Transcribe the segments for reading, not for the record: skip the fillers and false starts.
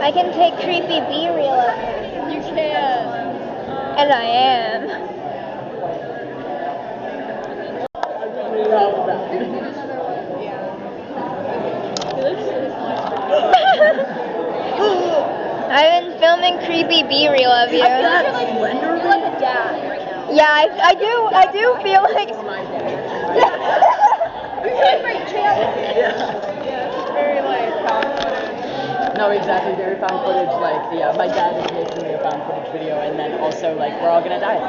I can take creepy B-reel of him. You can. And I am. I've been filming creepy B-reel of you. You're like a dad right now. Yeah, I do feel like. You're doing great, channel. Yeah, very like found footage. No, exactly, very found footage. Like, yeah, my dad is making me a found footage video, and then also like we're all gonna die. I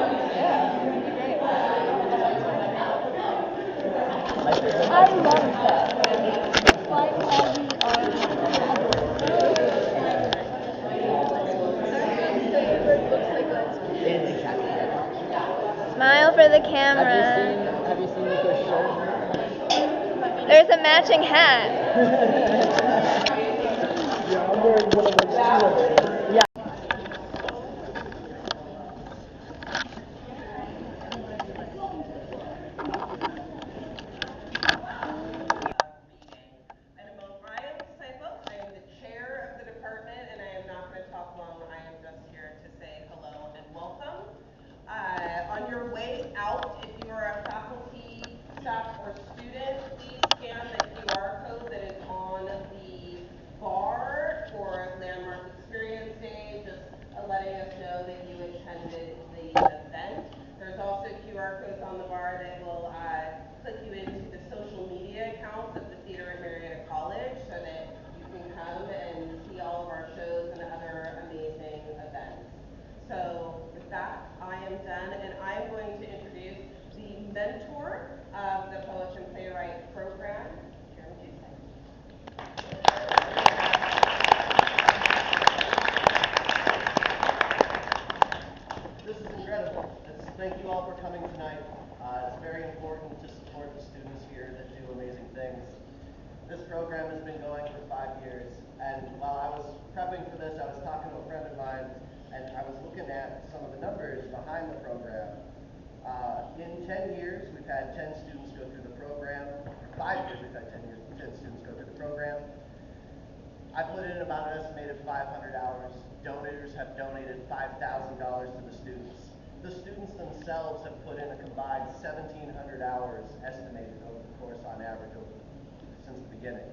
love that. It's like how we Smile for the camera. Have you seen Nico's shirt? There's a matching hat. Yeah, I'm wearing one of those. Yeah. On your way out, if you are a faculty, staff, or student, please scan the QR code that is on the bar for Landmark Experience Day, just letting us know that you attended the event. There's also QR codes on the bar that will click you into the social media accounts of the theater in Marietta College so that you can come and see all of our shows and other amazing events. So with that, I am done, and I'm going to introduce the mentor of the Poet and Playwright program, Karen Tuesday. This is incredible. Thank you all for coming tonight. It's very important to support the students here that do amazing things. This program has been going for 5 years, and while I was prepping for this, I was talking to a friend of mine, and I was looking at some of the numbers behind the program. In 10 years, we've had 10 students go through the program. For 5 years, we've had 10 students go through the program. I put in about an estimated 500 hours. Donors have donated $5,000 to the students. The students themselves have put in a combined 1,700 hours estimated over the course on average since the beginning.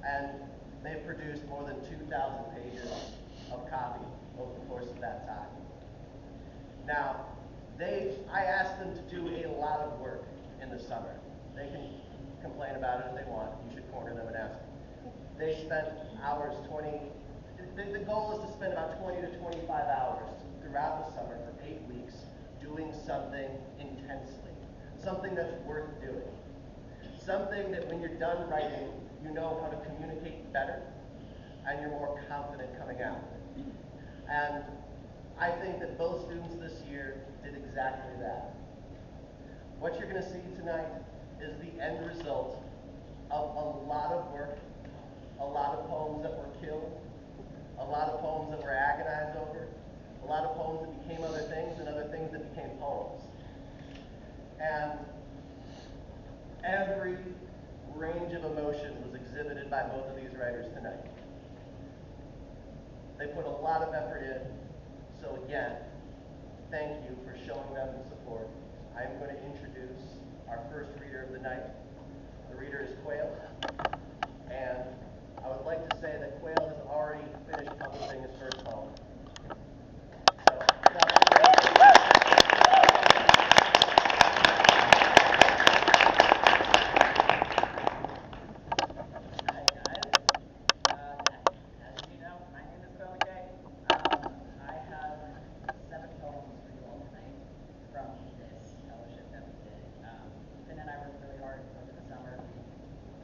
And they've produced more than 2,000 pages of copy over the course of that time. Now, I asked them to do a lot of work in the summer. They can complain about it if they want. You should corner them and ask them. They spent the goal is to spend about 20 to 25 hours throughout the summer for 8 weeks doing something intensely, something that's worth doing, something that when you're done writing, you know how to communicate better, and you're more confident coming out. And I think that both students this year did exactly that. What you're going to see tonight is the end result of a lot of work, a lot of poems that were killed, a lot of poems that were agonized over, a lot of poems that became other things, and other things that became poems. And every range of emotion was exhibited by both of these writers tonight. They put a lot of effort in. So again, thank you for showing them the support. I am going to introduce our first reader of the night. The reader is Quail. And I would like to say that Quail has already finished publishing his first poem. So, Hi guys. As you know, my name is Quail McKay. I have 7 poems for you all tonight from this fellowship that we did. Finn and I worked really hard over the summer. We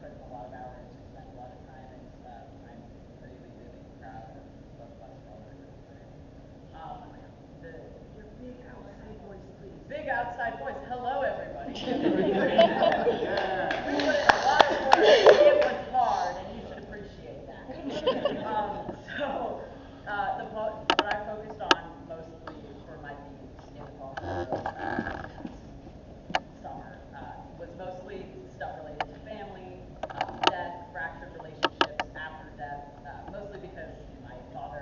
put in a lot of hours, we spent a lot of time, and I'm really, really proud of both of us for all the work that we put in. Your big outside voice, please. Big outside voice. Hello, everybody. We put in a lot of work. It was hard, and you should appreciate that. What I focused on mostly for my themes in the poem summer was mostly stuff related to family, death, fractured relationships after death, mostly because my father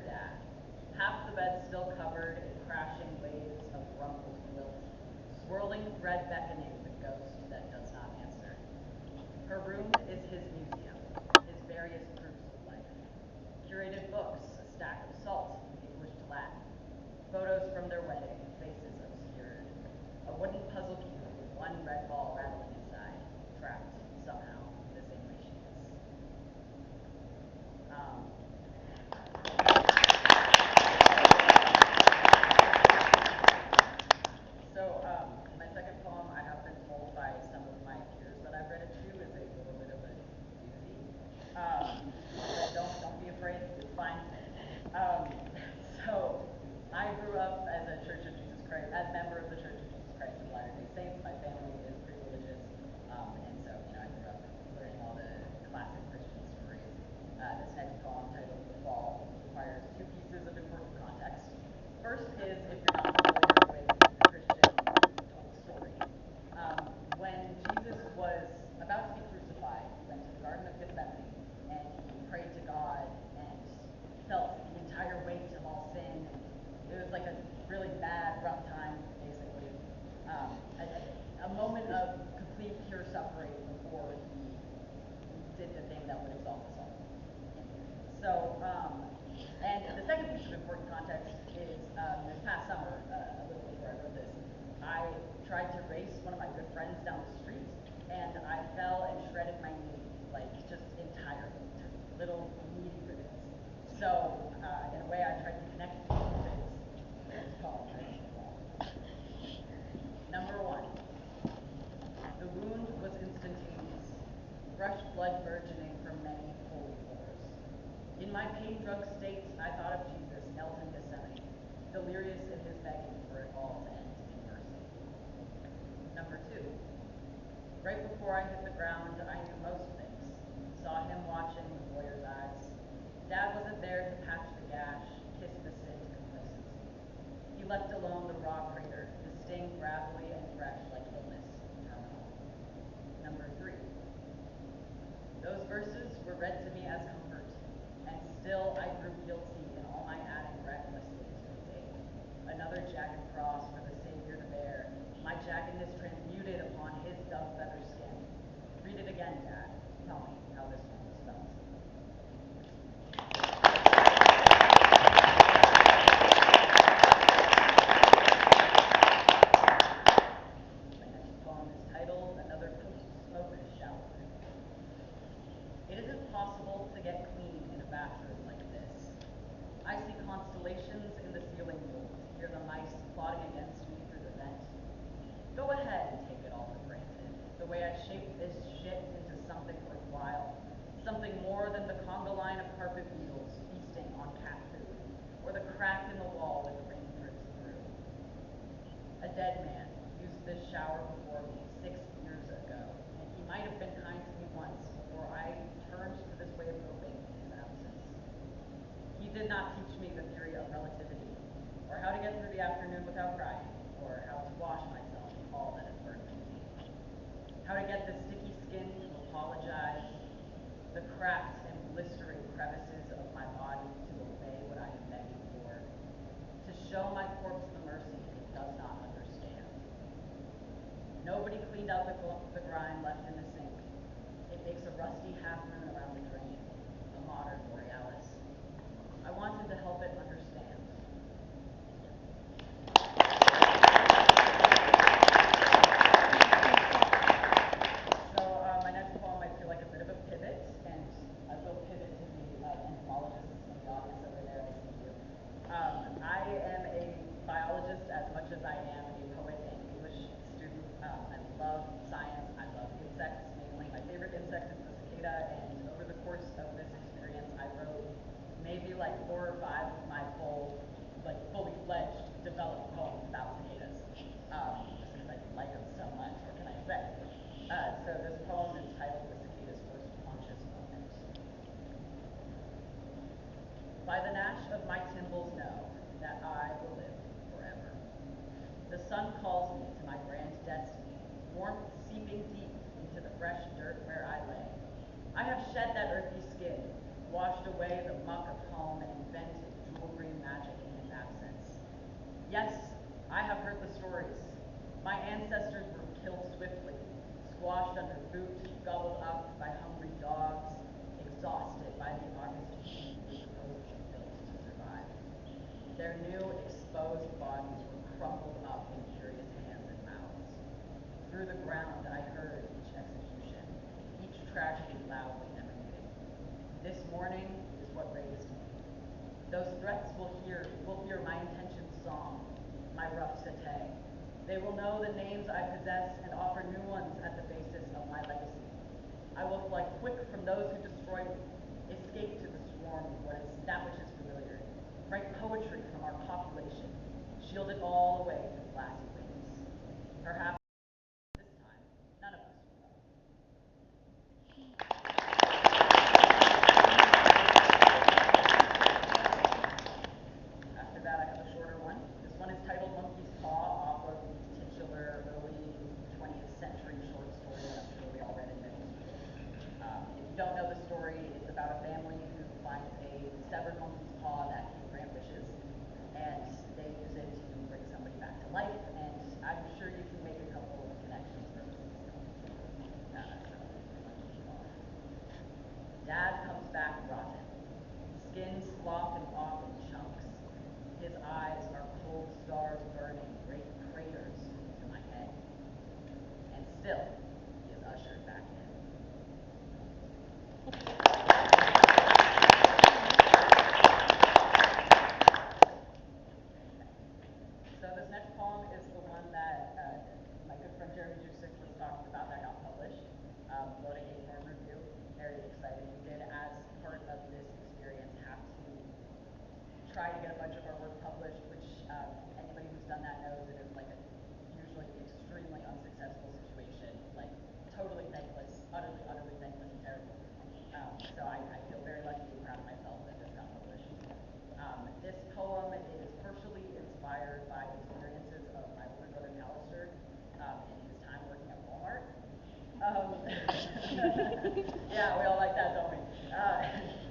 dad. Half the bed still covered in crashing waves of rumpled quilt. Swirling thread beckoning the ghost that does not answer. Her room is his museum, his various proofs of life. Curated books, a stack of salt in English to Latin. Photos from their wedding, faces obscured. A wooden puzzle cube with one red ball rattling inside, trapped somehow the same way she is. My second poem, I have been told by some of my peers that I've read it to, is a little bit of a doozy. But don't be afraid, it's fine. So, I grew up as a Church of Jesus Christ, as a member of the Church of Jesus Christ of Latter-day Saints. My family is pretty religious, and so I grew up learning all the classic Christian stories. This next poem, titled "The Fall," requires two pieces of important context. First is, if you're not familiar with the Christian told story, when Jesus was about to be crucified, he went to the Garden of Gethsemane and he prayed to God and felt the entire weight of all sin. It was like a really bad, rough time, basically. A moment of complete pure suffering before he did the thing that would exalt us all. So, and the second piece of important context is this past summer, a little before I wrote this, I tried to race one of my good friends down the street, and I fell and shredded my knee, like just entirely, to little meaty ribbons. So, in a way, I tried to connect this poem. Number one, the wound was instantaneous, fresh blood burgeoning from many holy pores. In my pain-drugged state, I thought of Jesus knelt in Gethsemane, delirious in his begging for it all to end in mercy. Number two, right before I hit the ground, I knew most things. Saw him watching with lawyer's eyes. Dad wasn't there to patch the gash, kiss the sin to complacency. He left alone the raw crater, the sting gravelly and fresh like illness, terminal. Number three, those verses were read to me as comfort, and still I grew guilty in all my adding recklessly to its aid. Another jagged cross for the Savior to bear, my jaggedness transmuted upon his dove-feather skin. Read it again, Dad. Tell me how this one was felt. My next poem is titled Another Post-Smoke Shower. It isn't possible to get clean in a bathroom like this. I see constellations in the ceiling mold, hear the mice plotting against me through the vent. Go ahead and take it all for granted, the way I shaped this shit into something worthwhile, something more than the conga line of carpet beetles feasting on cat food, or the crack in the wall where the rain drips through. A dead man used this shower before me 6 years ago, and he might have been kind to me once before I turned to this way of coping in his absence. He did not teach me the theory of relativity, or how to get through the afternoon without crying, or how to wash myself in all that has burned me. How to get the sticky skin to apologize, the cracked and blistering crevices of my body to obey what I am begging for, to show my corpse the mercy it does not understand. Nobody cleaned out the grime left in the sink. It makes a rusty half-moon around the drain, a modern Borealis. I wanted to help it understand. My next poem might feel like a bit of a pivot, and I will pivot to the entomologists in the audience over there. I see you. I am a biologist as much as I am a poet and English student. I love science. I love insects mainly. My favorite insect is the cicada, and over the course of this experience, I wrote maybe like 4 or 5 of my fully fledged developed poems about cicadas. Just because I like them so much. What can I say? So this poem is titled The Cicada's First Conscious Moment. By the gnash of my tymbals know that I will live forever. The sun calls me to my grand destiny, warmth seeping deep into the fresh dirt where I lay. I have shed that earthy skin, washed away the muck of home and invented magic in his absence. Yes, I have heard the stories. My ancestors were killed swiftly, squashed under boot, gobbled up by hungry dogs, exhausted by the August heat they supposedly built to survive. Their new, exposed bodies were crumpled up in curious hands and mouths. Through the ground I heard each execution, each tragedy loudly emanating. This morning is what raised me. Those threats will hear my intention song, my rough satay. They will know the names I possess and offer new ones at the basis of my legacy. I will fly quick from those who destroy me, escape to the swarm that which is familiar, write poetry from our population, shield it all away with glassy wings. Perhaps this time, none of us will know. After that, I have a shorter one. This one is titled Monkey's Paw, off of the titular early 20th century short story that I'm sure we all read in middle school. If you don't know the story, it's about a family who finds a severed monkey's paw that can grant wishes, and they use it to bring somebody back to life, and I'm sure you can make a couple of connections for this. Monkey's Paw. Dad comes back rotten, skin sloughing off in chunks. His eyes are cold stars burning great craters into my head. And still, he is ushered back in. So this next poem is the one that my good friend Jeremy Jusick was talking about that got published. Voting a form review, very exciting. We did, as part of this experience, have to try to get a bunch of our work published, which anybody who's done that knows it is like a usually extremely unsuccessful situation, like totally thankless, utterly thankless and terrible. So I feel very lucky and proud of myself that this got published. This poem is partially inspired by experiences of my older brother Callister in his time working at Walmart. Yeah, we all like that, don't we?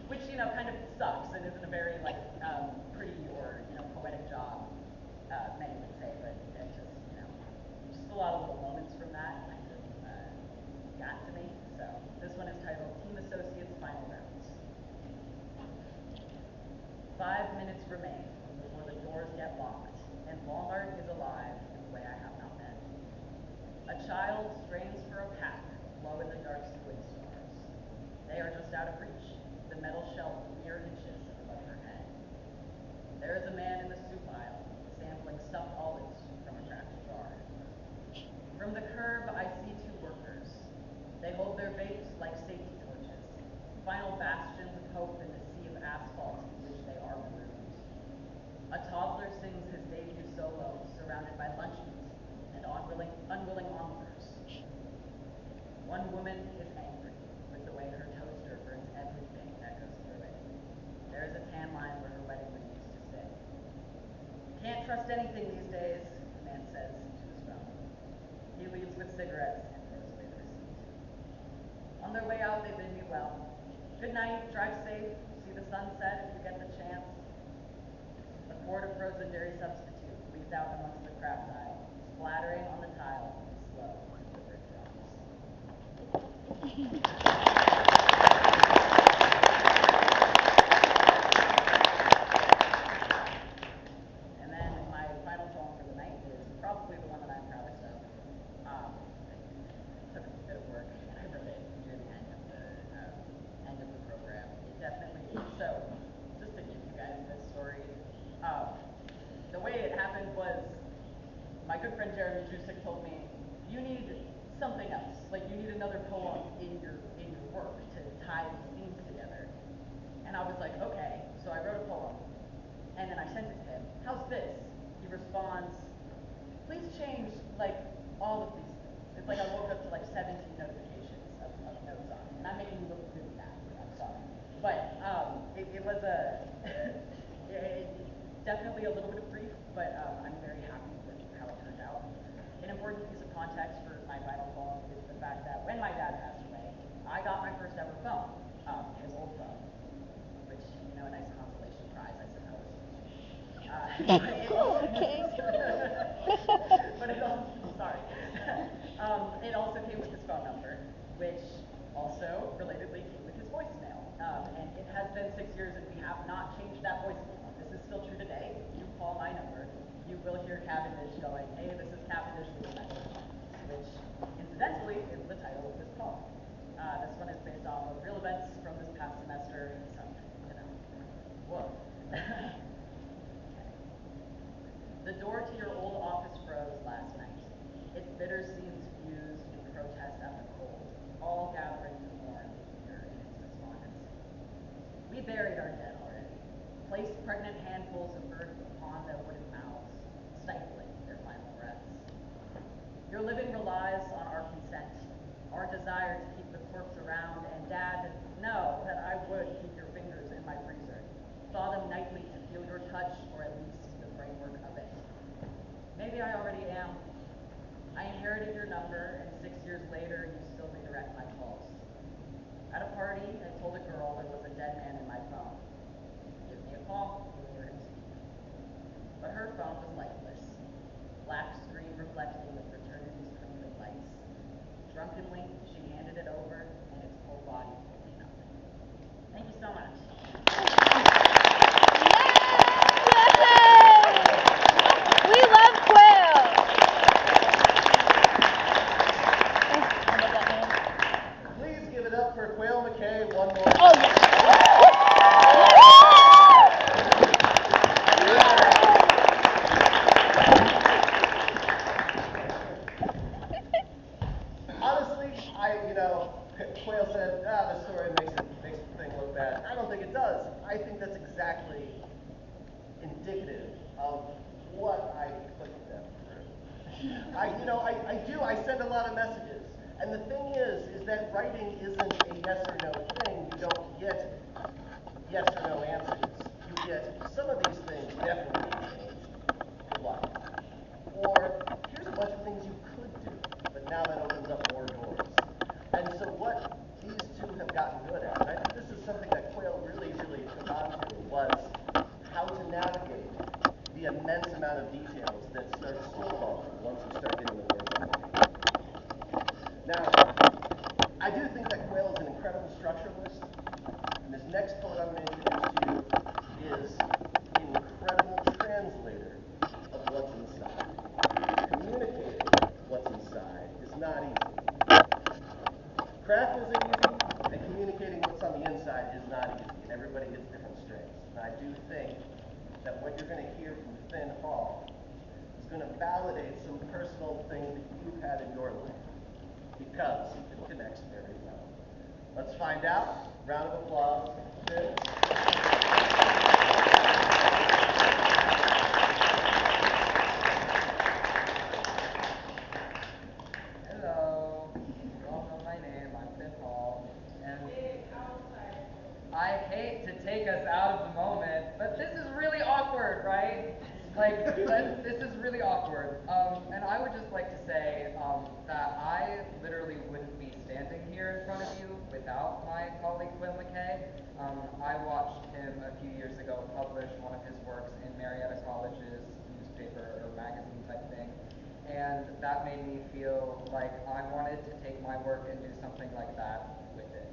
Which, kind of sucks and isn't a very, pretty or, poetic job, many would say, but it's just a lot of little moments from that kind of got to me. So this one is titled Team Associates Final Rounds. 5 minutes remain before the doors get locked, and Walmart is alive in a way I have not been. A child strains for a pack low in the dark ceiling stars. They are just out of reach, the metal shelf mere inches above her head. There is a man in the soup aisle, sampling stuffed olives from a cracked jar. From the curb, I see 2 workers. They hold their vapes like safety torches, final bastions of hope in the sea of asphalt in which they are marooned. A toddler sings his debut solo, surrounded by lunch meat and unwilling onlookers. One woman is angry with the way her toaster burns everything that goes through it. There is a tan line where her wedding ring used to sit. Can't trust anything these days, the man says to his phone. He leaves with cigarettes and throws away the receipt. On their way out, they bid me well. Good night, drive safe, see the sunset if you get the chance. A quart of frozen dairy substitute leaves out amongst the craft aisle, splattering on the tile in slow, deliberate drops. And then my final poem for the night is probably the one that I'm proudest of. It took a bit of work, and I wrote it near the end of the program. It definitely, so just to give you guys this story, the way it happened was my good friend Jeremy Jusick told me, you need something else. Like, you need another poem in your work to tie these themes together. And I was like, okay. So I wrote a poem, and then I sent it to him. How's this? He responds, please change, all of these things. It's like I woke up to, 17 notifications of notes on it. And I'm making you look really bad. I'm sorry. But it was definitely a little bit of grief, but I'm very happy with how it turned out. An important piece of context for my final poem is the fact that when my dad passed away, I got my first ever phone, his old phone, which, a nice consolation prize, I suppose. which also relatedly came with his voicemail. And it has been 6 years and we have not changed that voicemail. This is still true today. If you call my number, you will hear Cavendish going, hey, this is Cavendish with a message, which incidentally is the title of this poem. This one is based off of real events from this past semester, so, you know, whoa. The door to your old office froze last night. Its bitter seams fused in protest at the cold, all gathering to mourn fear in its despondency. We buried our dead already, placed pregnant handfuls of earth upon their wooden mouths, stifling their final breaths. Your living relies on our consent, our desire to keep the corpse around, and Dad, know that I would keep your fingers in my freezer, thaw them nightly to feel your touch, or at least the framework of it. Maybe I already am. I inherited your number, and 6 years later, you still redirect my calls. At a party, I told a girl there was a dead man in my phone. Give me a call, you'll hear him speak. But her phone was lifeless, black screen reflecting the fraternity's twinkling lights. Drunkenly, she handed it over, and its whole body told me nothing. Thank you so much. We love Quail. Please give it up for Quail McKay one more Oh, time. Honestly, Quail said, the story makes the thing look bad. I don't think it does. I think that's exactly indicative of what I put them through. I send a lot of messages. And the thing is that writing isn't a yes or no thing. You don't get yes or no answers. You get some of these things definitely changed. Good luck. Or here's a bunch of things you could do, but now that opens up more doors. And so what these two have gotten good at, and I think this is something that Quail really, really took on to, was how to navigate the immense amount of details that start snowballing once you start getting the words on the page. Now, I do think that Quail is an incredible structuralist, and this next poet I'm going to introduce to you is an incredible translator of what's inside. Communicating what's inside is not easy. Craft isn't easy, and communicating what's on the inside is not easy, and everybody gets different strengths. And I do think that what you're going to hear from Finn Hall is going to validate some personal things that you've had in your life, because it connects very well. Let's find out. Round of applause. Finn. Hello. You all know my name. I'm Finn Hall. And I hate to take us out of the moment, but this is really awkward, right? This is really awkward. And I would just like to say that I literally wouldn't be standing here in front of you without my colleague Quail McKay. I watched him a few years ago publish one of his works in Marietta College's newspaper or magazine type thing. And that made me feel like I wanted to take my work and do something like that with it.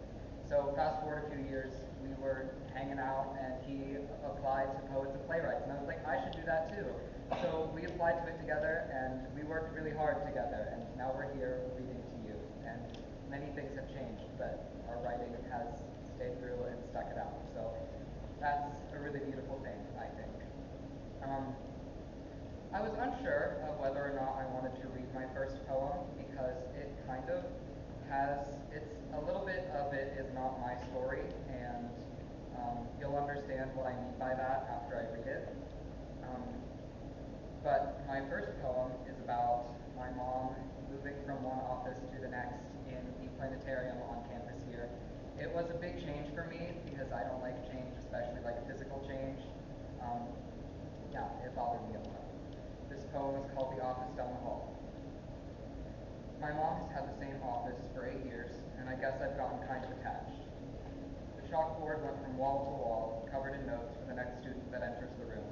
So fast forward a few years, we were hanging out and he applied to Poets and Playwrights. And I was like, I should do that too. So we applied to it together and we worked really hard together. And now we're here reading to you. And many things have changed, but our writing has stayed through and stuck it out. So that's a really beautiful thing, I think. I was unsure of whether or not I wanted to read my first poem because it kind of has, a little bit of it is not my story, and you'll understand what I mean by that after I read it. But my first poem is about my mom moving from one office to the next in the planetarium on campus here. It was a big change for me because I don't like change, especially like physical change. It bothered me a lot. This poem is called The Office Down the Hall. My mom has had the same office for 8 years, and I guess I've gotten kind of attached. The chalkboard went from wall to wall, covered in notes for the next student that enters the room.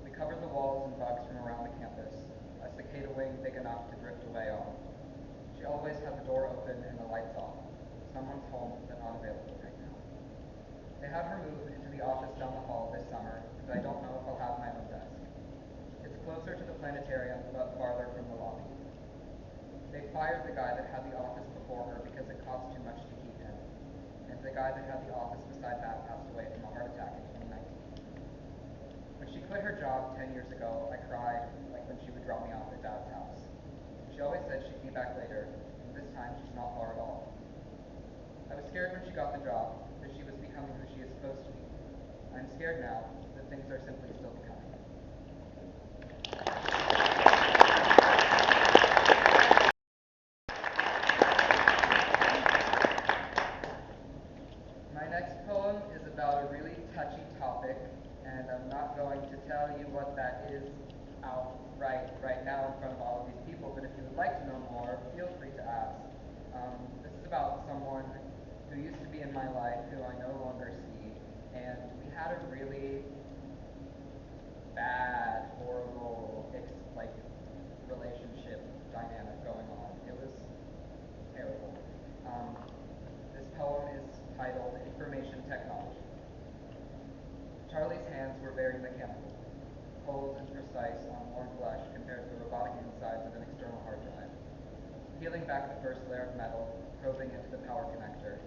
We covered the walls in bugs from around the campus, a cicada wing big enough to drift away on. She always had the door open and the lights off. Someone's home, but not available right now. They had her move into the office down the hall this summer, and I don't know if I'll have my own desk. It's closer to the planetarium, but farther from the lobby. They fired the guy that had the office before her because it cost too much to keep him, and the guy that had the office beside that passed away from a heart attack in 2019. When she quit her job 10 years ago, I cried like when she would drop me off at Dad's house. She always said she'd be back later, and this time she's not far at all. I was scared when she got the job, that she was becoming who she is supposed to be. I'm scared now that things are simply still becoming. My next poem is about a really touchy topic, and I'm not going to tell you what that is right now in front of all of these people, but if you would like to know more, feel free to ask. This is about someone who used to be in my life who I no longer see, and we had a really bad, horrible, relationship dynamic going on. It was terrible. This poem is titled Information Technology. Charlie's hands were very mechanical, cold and precise on worn flesh compared to the robotic insides of an external hard drive. Peeling back the first layer of metal, probing into the power connector,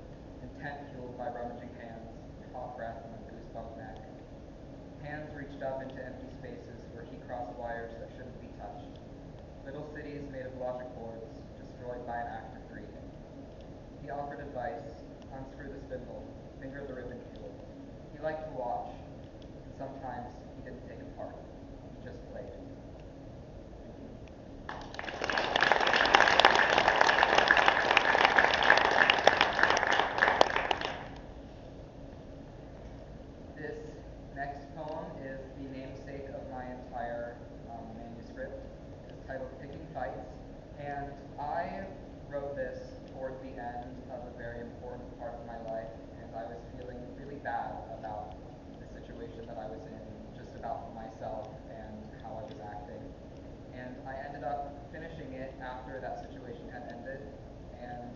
intent fueled by rummaging hands, hot breath on a goosebump neck. Hands reached up into empty spaces where he crossed wires that shouldn't be touched. Little cities made of logic boards, destroyed by an act of greed. He offered advice, unscrew the spindle, finger the ribbon cube. He liked to watch, and sometimes he didn't take it part. He just played. This next poem is the namesake of my entire manuscript. It's titled Picking Fights, and I wrote this toward the end of a very important part of my life, and I was feeling really bad about the situation that I was in, just about myself and how I was acting. And I ended up finishing it after that situation had ended, and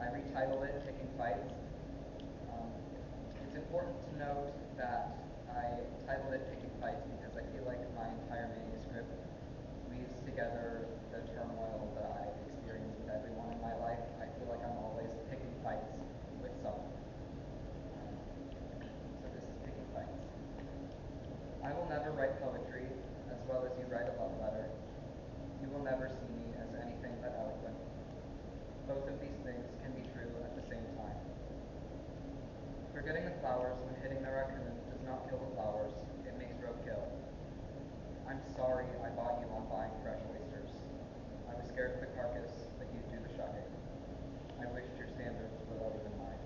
I retitled it Picking Fights. It's important to note that I titled it Picking Fights because I feel like my entire manuscript weaves together the turmoil that I experience with everyone in my life. I feel like I'm always picking fights with someone. So this is Picking Fights. I will never write poetry as well as you write a love letter. You will never see me as anything but eloquent. Both of these things can be true at the same time. Forgetting the flowers when hitting the raccoon does not kill the flowers, it makes roadkill. I'm sorry I bought you on buying fresh oysters. I was scared of the carcass, but you'd do the shucking. I wished your standards were lower than mine.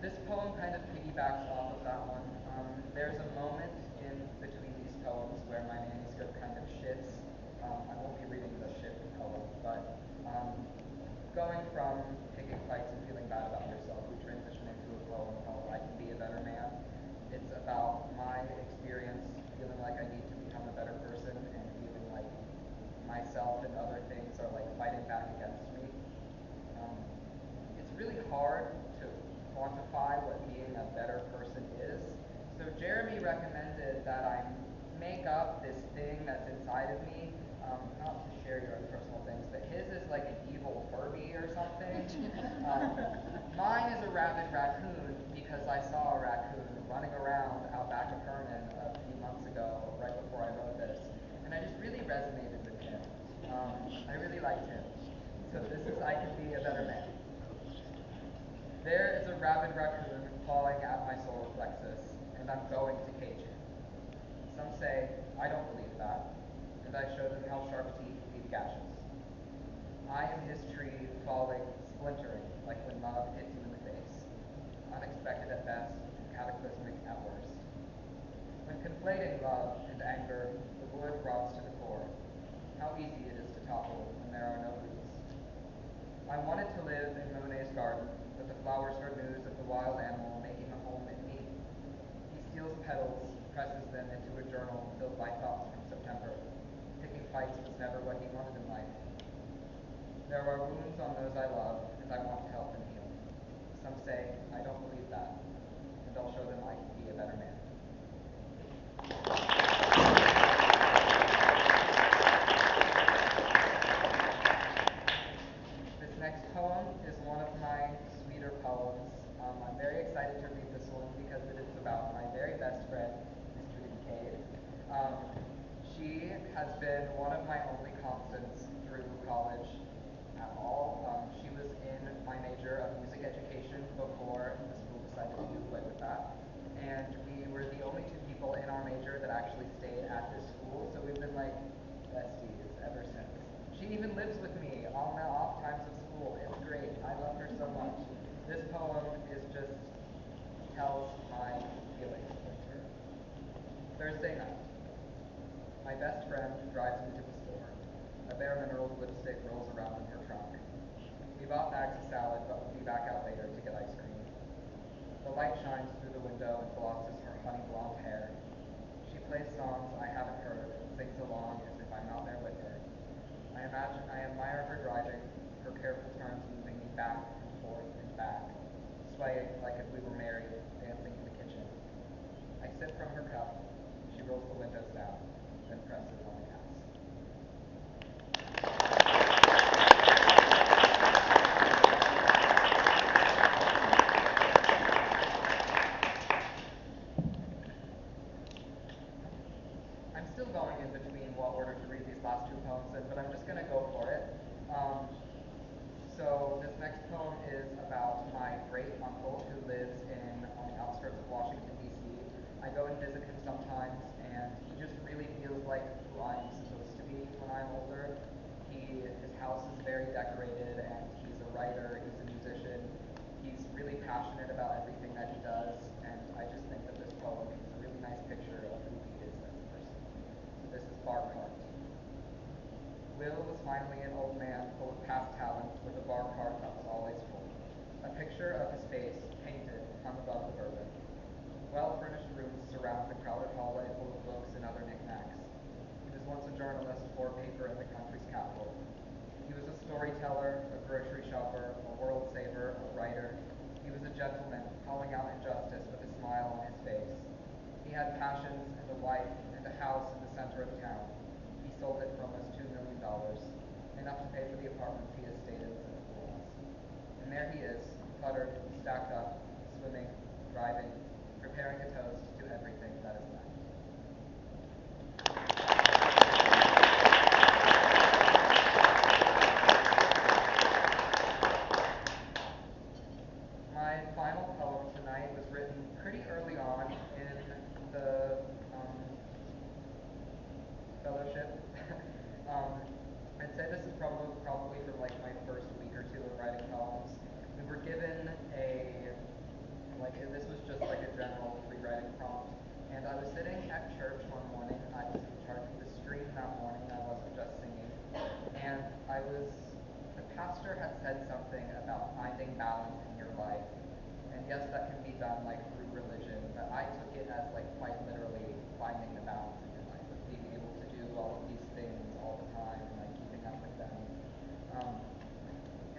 This poem kind of piggybacks off of that one. There's a moment in between these poems where my manuscript kind of shifts. I won't be reading the shift poem, but going from picking fights and feeling bad about yourself, we transition into a poem called I Can Be a Better Man. It's about my experience feeling like I need to become a better person and feeling like myself and other things are like fighting back against me. It's really hard to quantify what being a better person is. So Jeremy recommended that I make up this thing that's inside of me, not to share your own personal things, but his is like an evil Furby or something. Mine is a rabid raccoon because I saw a raccoon running around out back of Herman a few months ago, right before I wrote this, and I just really resonated with him. I really liked him. So this is I Can Be a Better Man. There is a rabid raccoon clawing at my solar plexus, and I'm going to cage him. Some say, I don't believe that, and I show them how sharp teeth leave gashes. I am his tree, falling, splintering, like when love hits you in the face. Unexpected at best, and cataclysmic at worst. When conflating love and anger, the wood rots to the core. How easy it is to topple when there are no roots. I wanted to live in Monet's garden, but the flowers heard news of the wild animal making a home in me. steals petals, presses them into a journal filled by thoughts from September. Picking fights was never what he wanted in life. There are wounds on those I love, and I want to help them heal. Some say I don't believe that, and I'll show them I can be a better man. This next poem is one of my sweeter poems. I'm very excited to read this one because it is about my very best friend, Miss Judy Cade. She has been one of my only constants through college at all. She was in my major of music education before the school decided to do away with that. And we were the only two people in our major that actually stayed at this school, so we've been like besties ever since. She even lives with me on the off times of school. It's great. I love her so much. This poem is just tells my feelings with her. Thursday night. My best friend drives me to the store. A Bare Minerals lipstick rolls around in her trunk. We bought bags of salad, but we'll be back out later to get ice cream. The light shines through the window and glosses her honey blonde hair. She plays songs I haven't heard and sings along as if I'm not there with her. I admire her driving, her careful turns moving me back and forth and back, swaying like if we were married, dancing in the kitchen. I sip from her cup. She rolls the windows down, then presses on the gas. I'm still going in between what order to read these last two poems in, but I'm just going to go for it. So this next poem is about my great uncle who lives on the outskirts of Washington, D.C. I go and visit him sometimes, and he just really feels like who I'm supposed to be when I'm older. His house is very decorated, and he's a writer, he's a musician. He's really passionate about everything that he does, and I just think that this poem is a really nice picture of who he is as a person. This is Bar Cart. Will was finally an old man full of past talents with a bar cart that was always full. A picture of his face, painted, hung above the bourbon. Well-furnished rooms surround the crowded hallway full of books and other knickknacks. He was once a journalist for a paper in the country's capital. He was a storyteller, a grocery shopper, a world saver, a writer. He was a gentleman, calling out injustice with a smile on his face. He had passions and a wife and a house in the center of town. He sold it for almost $2 million, enough to pay for the apartments he has stayed in since school. And there he is, cluttered, stacked up, swimming, driving, preparing a toast to everything that is left. My final poem tonight was written pretty early on in the fellowship. I'd say this is probably from like my first week or two of writing poems. We were given this was just like a general free writing prompt. And I was sitting at church one morning. I was in charge of the stream that morning. I wasn't just singing. And the pastor had said something about finding balance in your life. And yes, that can be done like through religion, but I took it as like quite literally finding the balance in your life, being able to do all of these things all the time and like keeping up with them.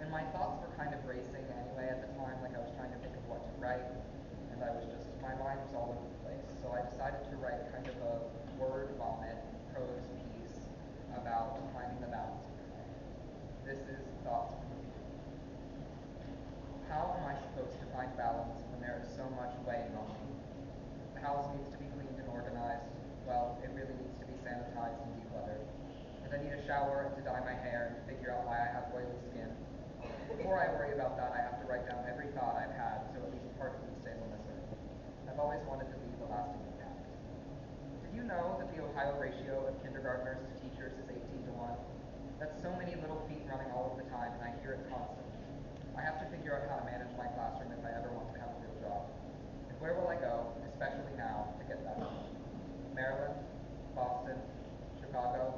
And my thoughts were kind of racing anyway at the time, like I was trying to think of what to write, and my mind was all over the place. So I decided to write kind of a word vomit prose piece about finding the balance in your life. This is thoughts from the beginning. How am I supposed to find balance when there is so much weighing on me? The house needs to be cleaned and organized. Well, it really needs to be sanitized and decluttered. And I need a shower and to dye my hair and to figure out why I have oily skin. Before I worry about that, I have to write down every thought I've had so at least part of them stays on this earth. I've always wanted to leave a lasting impact. Did you know that the Ohio ratio of kindergartners to teachers is 18 to 1? That's so many little feet running all of the time, and I hear it constantly. I have to figure out how to manage my classroom if I ever want to have a real job. And where will I go, especially now, to get that done? Maryland? Boston? Chicago?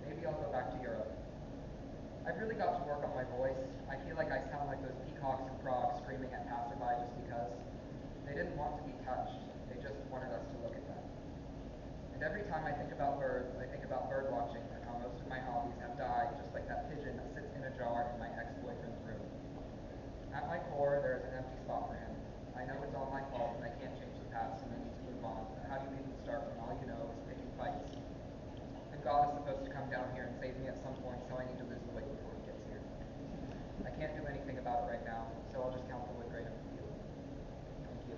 Maybe I'll go back to Europe. I've really got to work on my voice. I feel like I sound like those peacocks and frogs screaming at passerby just because. They didn't want to be touched. They just wanted every time I think about birds, I think about bird watching and how most of my hobbies have died, just like that pigeon that sits in a jar in my ex-boyfriend's room. At my core, there is an empty spot for him. I know it's all my fault and I can't change the past and I need to move on, but how do you even start when all you know is picking fights? And God is supposed to come down here and save me at some point, so I need to lose the weight before he gets here. I can't do anything about it right now, so I'll just count the wood grain of the field. Thank you.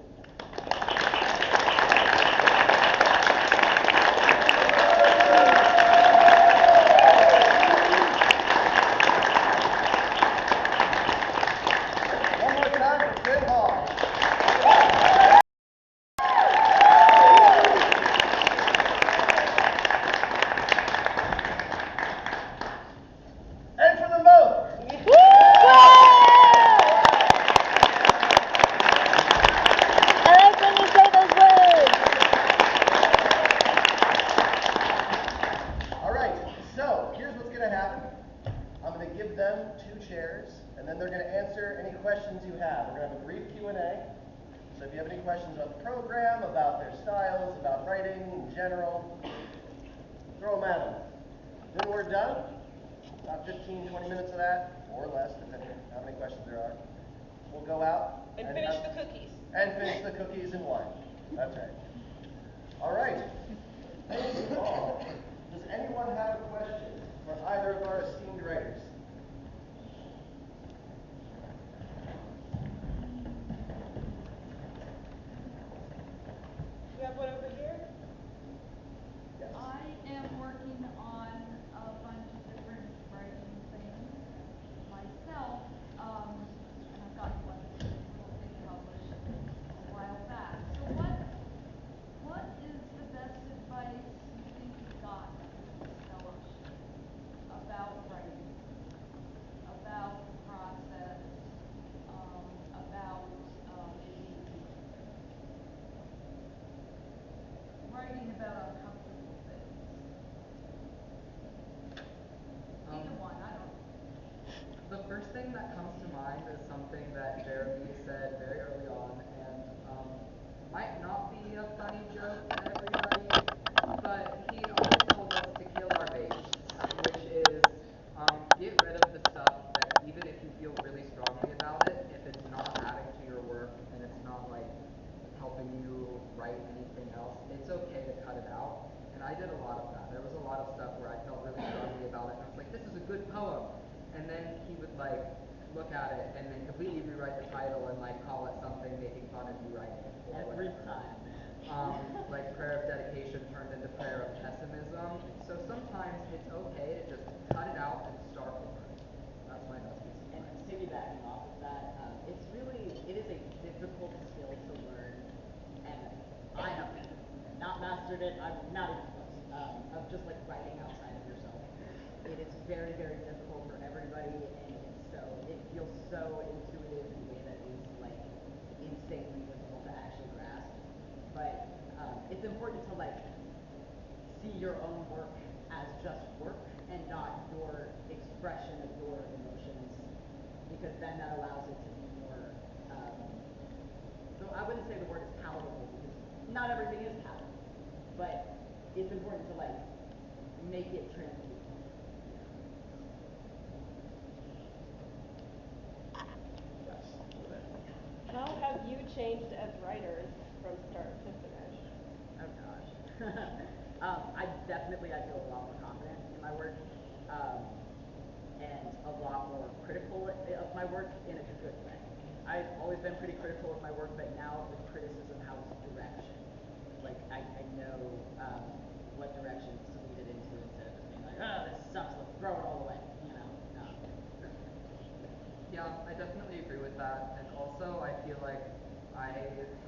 One more time for Finn Hall. And for the moat. I like when you say those words. All right, so here's what's going to happen. I'm going to give them 2 chairs, and then they're going to answer any questions you have. We're going to have a brief Q&A. So if you have any questions about the program, about their styles, about writing in general, throw them at them. Then we're done. About 15, 20 minutes of that, or less, depending on how many questions there are. We'll go out And finish the cookies. and finish the cookies and wine. That's right. All right. Thank you all. Does anyone have a question for either of our esteemed writers? We have one over here. Yes. I am working on a bunch of different writing things myself, and I thought you wanted to get published a while back. So what is the best advice you think you got from this fellowship about writing, about the process, about maybe writing about uncomfortable things? Either one, I don't know. The first thing that comes to mind is something that Jeremy said very early on, and might not be a funny joke to everybody, but he always told us to kill our babies, which is get rid of the stuff that even if you feel really strongly about it, if it's not adding to your work and it's not like helping you write anything else, it's okay to cut it out. And I did a lot of that. There was a lot of stuff where I felt really strongly about it, and I was like, this is a good poem. And then he would like look at it and then completely rewrite the title and like call it something making fun of you writing it. Or Every whatever. time, man. Like prayer of dedication turned into prayer of pessimism. So sometimes it's okay to just cut it out and start over. That's my best piece of And advice. piggybacking off of that, it is a difficult skill to learn, and I have not mastered it. I'm not even close. Of just like writing outside of yourself. It is very, very difficult for everybody, and it feels so intuitive in a way that is like insanely difficult to actually grasp. But it's important to like see your own work as just work and not your expression of your emotions, because then that allows it to be more. So I wouldn't say the word is palatable, because not everything is palatable, but it's important to like make it transmute. Yes. Over there. How have you changed as writers from start to finish? Oh gosh. I feel a lot more confident in my work, and a lot more critical of my work in a good way. I've always been pretty critical of my work, but now the criticism has direction. Like I know what direction to lead it into instead of just being like, oh, this sucks, let's throw it all away. You know. Yeah, I definitely agree with that. And also, I feel like I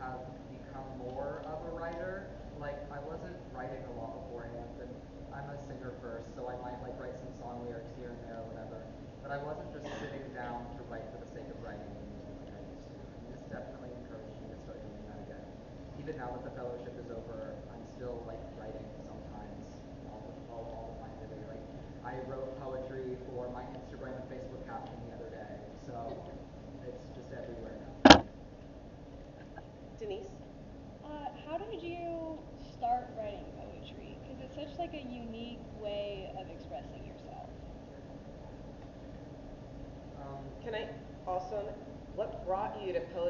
have become more of a writer. Like, I wasn't writing a lot beforehand, and I'm a singer first, so I might like write some song lyrics here and there or whatever. But I wasn't just sitting down to write for the sake of writing like I used to. And this definitely encouraged me to start doing that again. Even now that the fellowship is over, I'm still like writing sometimes all the time really. Like, I wrote poetry for my Instagram and Facebook caption the other day, so it's just everywhere now. Denise? How did you start writing poetry?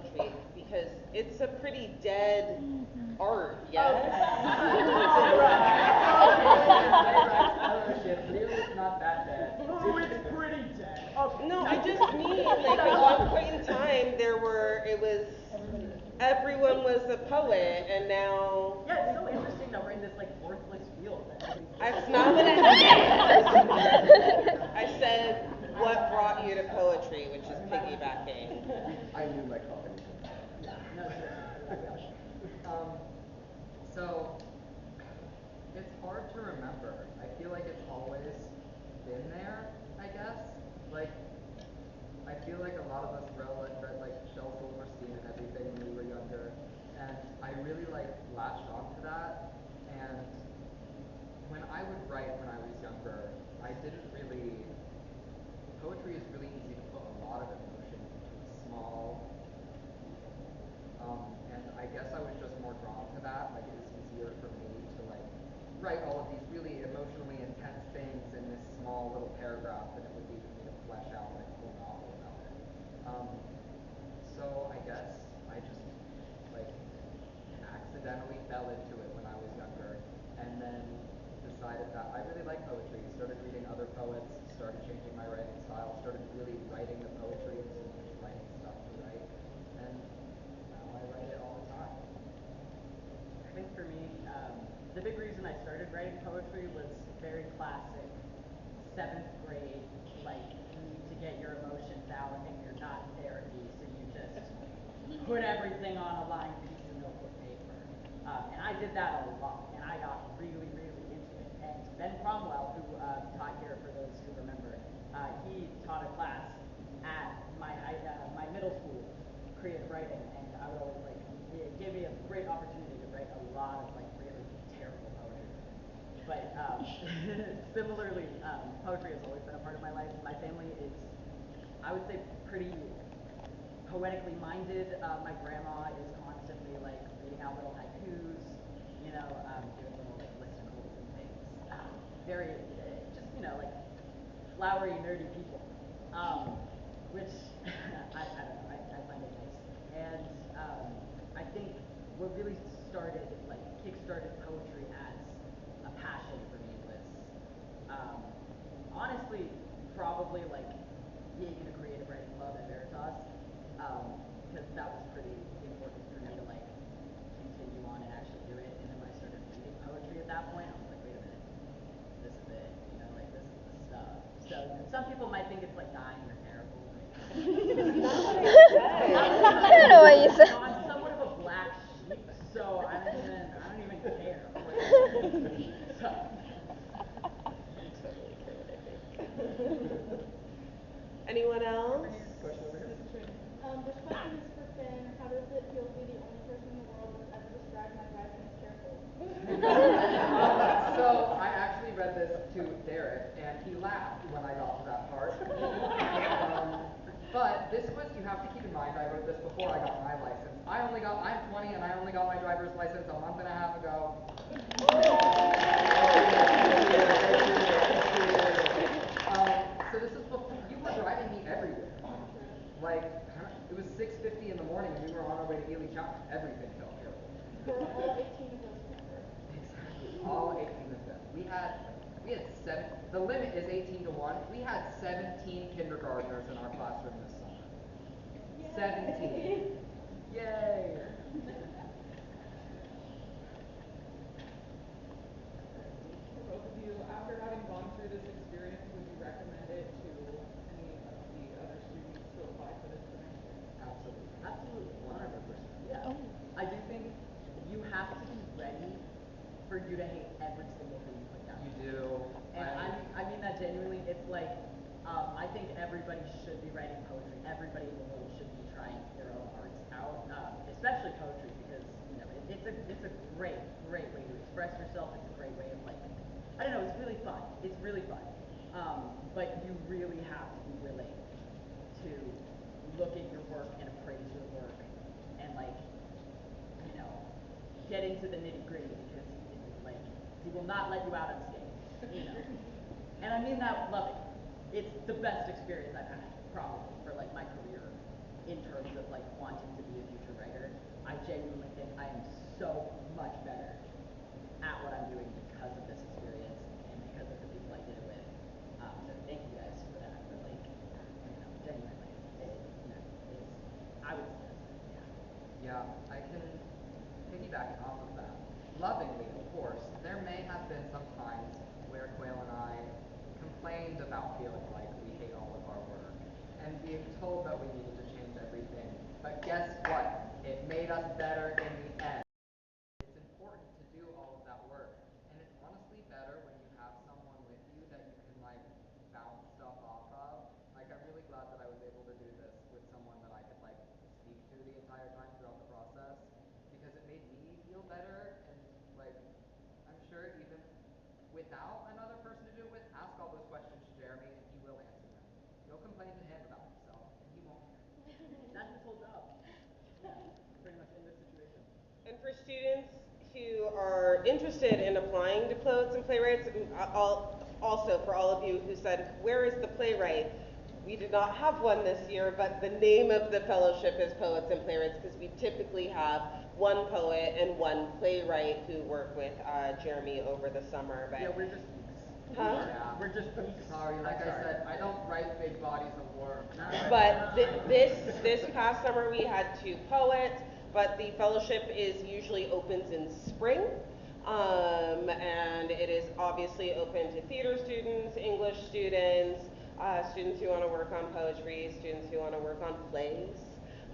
poetry? Because it's a pretty dead art, yes? Really, it's not that bad. Oh, it's pretty dead. Okay. No, I just mean, like, at one point in time, everyone was a poet, and now, Yeah, it's so interesting that we're in this like worthless field. that's not what I said. I said, what brought you to poetry, which is piggybacking. I knew my colleague. No, seriously. So it's hard to remember. I feel like it's always been there, I guess. Like, I feel like a lot of us read like Shel Silverstein and everything when we were younger, and I really like latched onto that. And when I would write when I was younger, I didn't really. Poetry is really easy to put a lot of emotion into a small. And I guess I was just more drawn to that. Like, it was easier for me to like write all of these really emotionally intense things in this small little paragraph than it would be for me to flesh out like a whole novel about it. So I guess I just like accidentally fell into it when I was younger, and then decided that I really like poetry. Started reading other poets, started changing my writing style, started really writing the poetry instead of just writing stuff to write, and now I write it all the time. I think for me, the big reason I started writing poetry was very classic 7th grade, like you need to get your emotions out and you're not in therapy, so you just put everything on a lined piece of notebook paper. And I did that a lot, and I got really, really into it. And Ben Cromwell, who taught here, for those who remember, he taught a class at my middle school, creative writing, and I would always like, it gave me a great opportunity to write a lot of like really terrible poetry. But similarly, poetry has always been a part of my life. My family is, I would say, pretty poetically minded. My grandma is constantly like reading out little haikus, doing little like listicles and things. Very, just like flowery, nerdy people, which I don't know, I find it nice. And I think what really kick-started poetry as a passion for me was honestly probably like being in a creative writing club at Veritas, because that was pretty important for me to like continue on and actually do it. And then when I started reading poetry at that point, I was like, wait a minute, this is it, like this is the stuff. So some people might think it's like dying or terrible. I don't know what you said. I'm somewhat of a black sheep, so I don't even care. So. Anyone else? Question over here. This question is for Finn. How does it feel to be the only person in the world that's ever described my writing as careful? So I actually read this to Derek, and he laughed when I got to that part. But this was, you have to keep in mind, I wrote this before I got my license. I'm 20 and I only got my driver's license a month and a half ago. So this is before, you were driving me everywhere. Like, it was 6:50 in the morning and we were on our way to Ely Chapel. Everything felt careful. All 18 of those people. Exactly. All 18 of them. We had 7, the limit is 18 to 1. We had 17 kindergartners in our classroom this summer. Yay. 17. Yay. For both of you, after having gone through this experience, would you recommend it to any of the other students to apply for this semester? Absolutely. Absolutely, 100%. yeah. I do think you have to be ready for you to hate every single thing you put down. You do. And I mean that genuinely. It's like, I think everybody should be writing poetry. Everybody in the world should be trying their own arts out, especially poetry, because it's a great way to express yourself. It's a great way of like, I don't know. It's really fun. It's really fun. But you really have to be willing to look at your work and appraise your work, and like, get into the nitty gritty, because like he will not let you out unscathed. And I mean that loving. It's the best experience I've had, probably, for like my career in terms of like wanting to be a future writer. I genuinely think I am so much better at what I'm doing because of this experience and because of the people I did it with. So thank you guys for that. But like, genuinely, I would say, Yeah, I can piggyback off of that. Lovingly, of course. There may have been some times where Quail and I complained about feeling like we hate all of our work and being told that we needed to change everything. But guess what? It made us better in the end. It's important to do all of that work. And it's honestly better when you have someone with you that you can like bounce stuff off of. Like I'm really glad that I was able to do this with someone that I could like speak to the entire time throughout the process because it made me feel better and like I'm sure even without another person to do it with, ask all those questions to Jeremy and he will answer them. Go complain to him about himself and he won't. that's his whole job. Yeah, pretty much in this situation. And for students who are interested in applying to Poets and Playwrights, also for all of you who said, where is the playwright? We did not have one this year, but the name of the fellowship is Poets and Playwrights because we typically have one poet and one playwright who work with Jeremy over the summer. But, Yeah, we're just geeks. huh? Yeah. We're just geeks. Sorry, like I said, I don't write big bodies of work. But this past summer we had 2 poets, but the fellowship is usually opens in spring. And it is obviously open to theater students, English students, students who want to work on poetry, students who want to work on plays.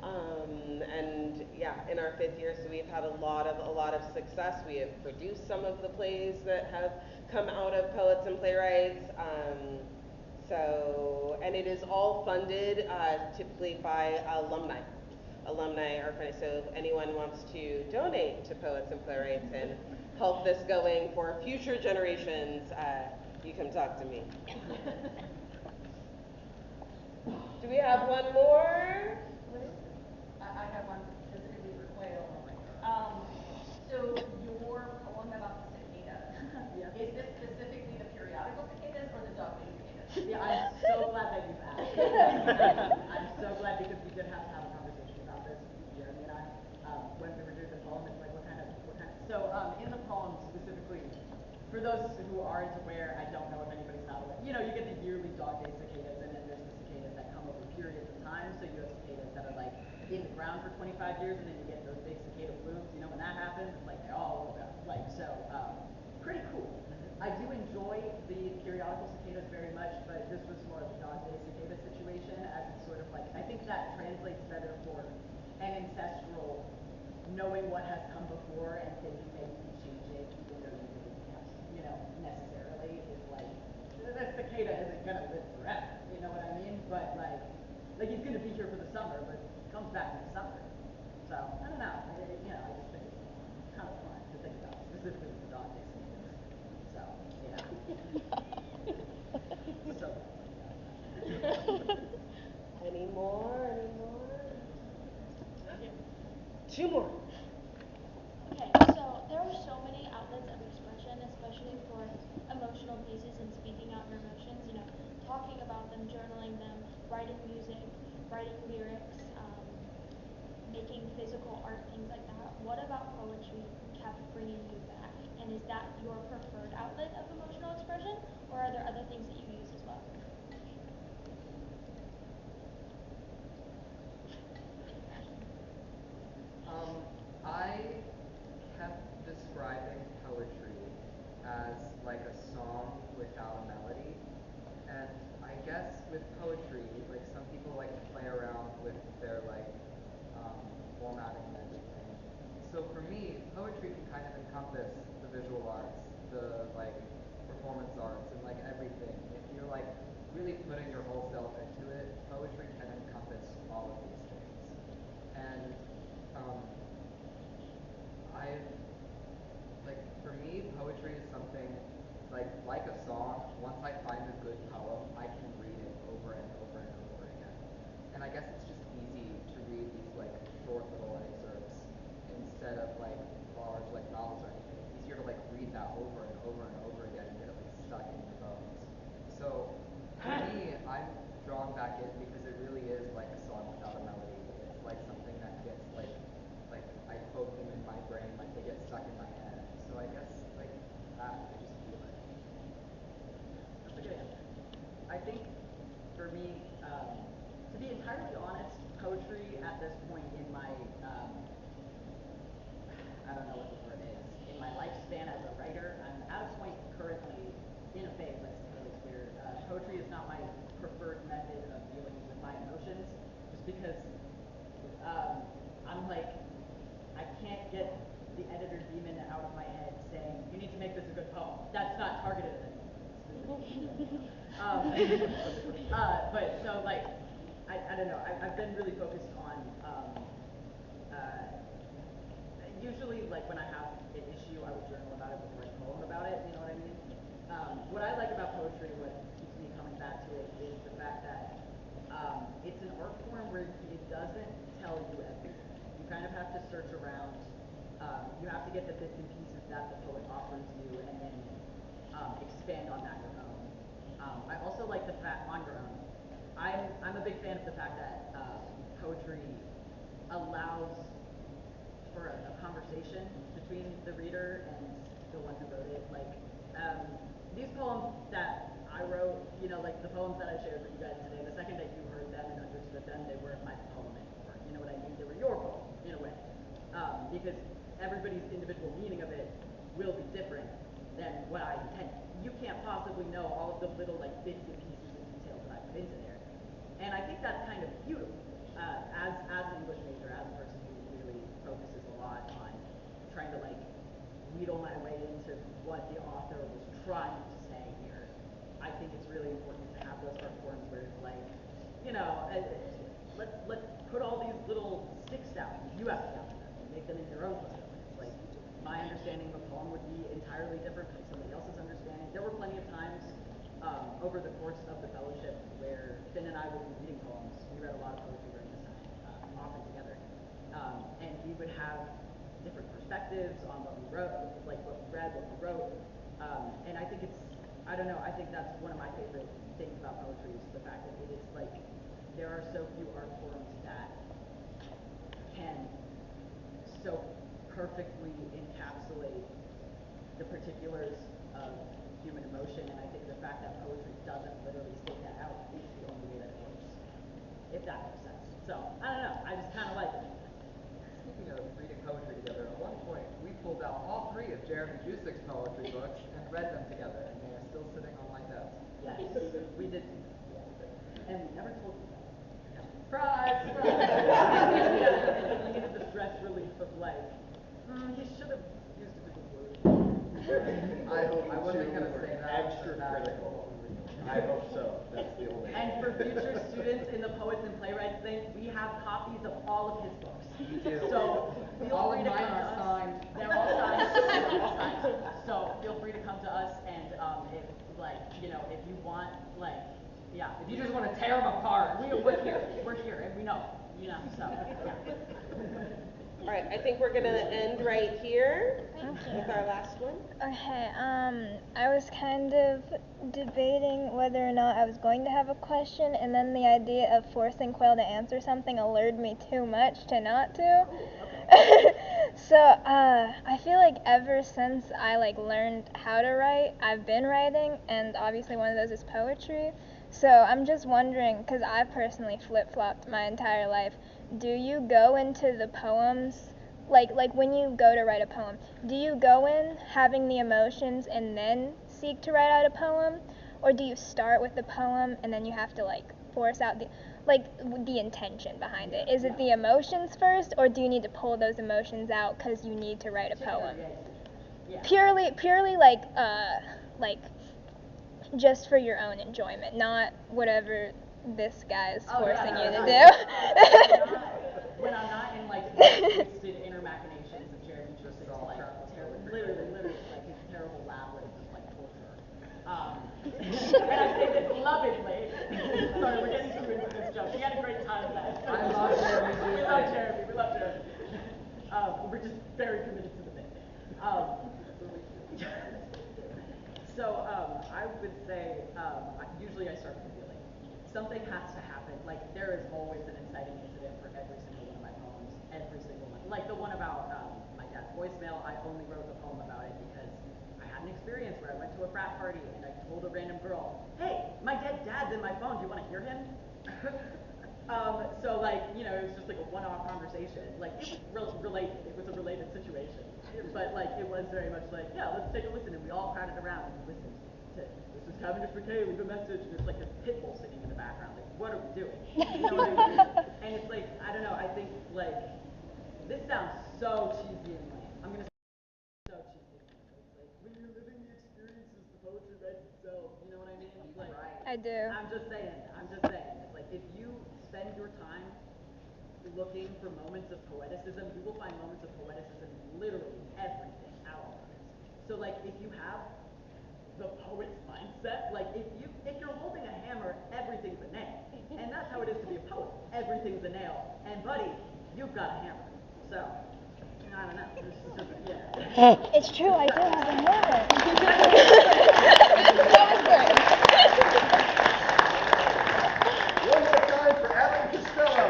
And yeah, in our 5th year, so we've had a lot of success. We have produced some of the plays that have come out of Poets and Playwrights. And it is all funded typically by alumni. Alumni are funded, so if anyone wants to donate to Poets and Playwrights and help this going for future generations, you can talk to me. Do we have one more? I have one specifically for Quail. So your poem about the cicada, Yeah. is this specifically the periodical cicadas or the dog-day cicadas? Yeah, I'm so glad that you've asked. I'm so glad because we did have to have a conversation about this, Jeremy and I, when we were doing the poem. It's like what kind of. So in the poem specifically, for those who aren't aware, I don't know if anybody's not aware. You know, you get the yearly dog day cicadas, and then there's the cicadas that come over periods of time. So you have cicadas that are like in the ground for 25 years, and then you get those big cicada blooms. You know, when that happens, it's like they're all over. Like so, pretty cool. I do enjoy the periodical cicadas very much, but this was more of a dog day cicada situation, as it's sort of like I think that translates better for an ancestral knowing what has come before and thinking maybe you can change it, even though you didn't have to, you know, necessarily is like that cicada isn't gonna live forever, you know what I mean? But like he's gonna be here for the summer, but he comes back next summer. So I don't know. I just think it's kind of fun to think about, specifically with the dog days. So yeah. So. Any more? 2 more. Okay, so there are so many outlets of expression, especially for emotional pieces and speaking out your emotions, you know, talking about them, journaling them, writing music, writing lyrics, making physical art, things like that. What about poetry kept bringing you back? And is that your preferred outlet of emotional expression, or are there other things that you use as well? I kept describing poetry as like a song without a melody. And I guess with poetry, like some people like to play around with their like formatting and everything. So for me, poetry can kind of encompass the visual arts, the like performance arts, and like everything. If you're like really putting your whole self into it, poetry can encompass all of these things. And for me, poetry is something like a song. Once I find a good poem, I can read it over and over and over again. And I guess it's just easy to read these like short little excerpts instead of like large like novels or anything. It's easier to like read that over and over and over again and get it like stuck in your bones. So for me, I'm drawn back in because it really is like a song without a melody. that's not targeted at anyone. But so like, I don't know, I've been really focused on, uh, usually like when I have an issue, I would journal about it before I poem about it, you know what I mean? What I like about poetry, what keeps me coming back to it, is the fact that it's an art form where it doesn't tell you everything. You kind of have to search around. You have to get the bits and pieces that the poet offers you, and then expand on that your own. I also like the fact on your own. I'm a big fan of the fact that poetry allows for a conversation between the reader and the one who wrote it. Like these poems that I wrote, you know, like the poems that I shared with you guys today, the second that you heard them and understood them, they weren't my poem anymore. You know what I mean? They were your poem, in a way. Because everybody's individual meaning of it will be different than what I intended. You can't possibly know all of the little like bits and pieces and details that I put into there. And I think that's kind of beautiful. As an English major, as a person who really focuses a lot on trying to like wheedle my way into what the author was trying to say here, I think it's really important to have those art forms where it's like, you know, let's put all these little sticks down. You have to count them and make them in your own possibilities. Like my understanding of a poem would be entirely different from somebody else's understanding. There were plenty of times over the course of the fellowship where Finn and I would be reading poems. We read a lot of poetry during this time, often together, and we would have different perspectives on what we wrote, like what we read, what we wrote, and I think it's, I don't know, I think that's one of my favorite things about poetry is the fact that it is like, there are so few art forms that can so perfectly encapsulate the particulars of human emotion, and I think the fact that poetry doesn't literally state that out is the only way that it works, if that makes sense. So, I don't know, I just kind of like it. Speaking of reading poetry together, at one point we pulled out all 3 of Jeremy Jusik's poetry books and read them together, and they are still sitting on my desk. Yes, we did. And we never told you that. Surprise! You needed the stress relief of like, he should have used a different word. I wasn't going to say that. Extra critical. I hope so. That's the only. And for future students in the Poets and Playwrights thing, we have copies of all of his books. We do. So feel All free of to mine come are to us. signed. They're all signed. They're all signed. So feel free to come to us, and if like, you know, if you want, like, yeah. If you just want to tear them apart. We're here. We're here, and we know. You know, so yeah. All right, I think we're gonna end right here with our last one. Okay, I was kind of debating whether or not I was going to have a question, and then the idea of forcing Quail to answer something allured me too much to not to. So, I feel like ever since I learned how to write, I've been writing, and obviously one of those is poetry. So I'm just wondering, because I've personally flip-flopped my entire life, do you go into the poems, like when you go to write a poem, do you go in having the emotions and then seek to write out a poem? Or do you start with the poem and then you have to force out the intention behind it? Is it the emotions first, or do you need to pull those emotions out because you need to write a poem? Yeah. Purely just for your own enjoyment, not whatever this guy is forcing you to do. When I'm not in the twisted inner machinations of Jeremy Jusik's literally his terrible labyrinth of torture. And I say this lovingly. Sorry, we're getting too into this joke. We had a great time last night. I love Jeremy. We love Jeremy. We're just very committed to the bit. So I would say usually I start with a feeling. Something has to happen. There is always an inciting incident for every single one of my poems. Every single one. Like the one about my dad's voicemail. I only wrote a poem about it because I had an experience where I went to a frat party and I told a random girl, "Hey, my dead dad's in my phone. Do you want to hear him?" So it was just a one-off conversation. It was related. It was a related situation. But it was very much yeah, let's take a listen. And we all crowded around and listened to, "This is Cavendish McKay, leave a message." And it's this pit bull singing in the background. What are we doing? You know what I mean? And it's I don't know, I think this sounds so cheesy and lame. I'm gonna say so cheesy and lame. It's when you're living the experience I do. I'm just saying, it's like if you spend your time looking for moments of poeticism, you will find moments of poeticism in literally everything our lives. So like if you have the poet's mindset, like if you're holding a hammer, everything's a nail. And that's how it is to be a poet. Everything's a nail. And buddy, you've got a hammer. So I don't know. This is just, yeah. It's true, I do have a hammer. One more time for Adam Costello.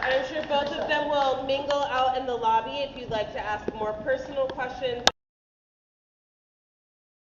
I'm sure both of them will mingle out in the lobby if you'd like to ask more personal questions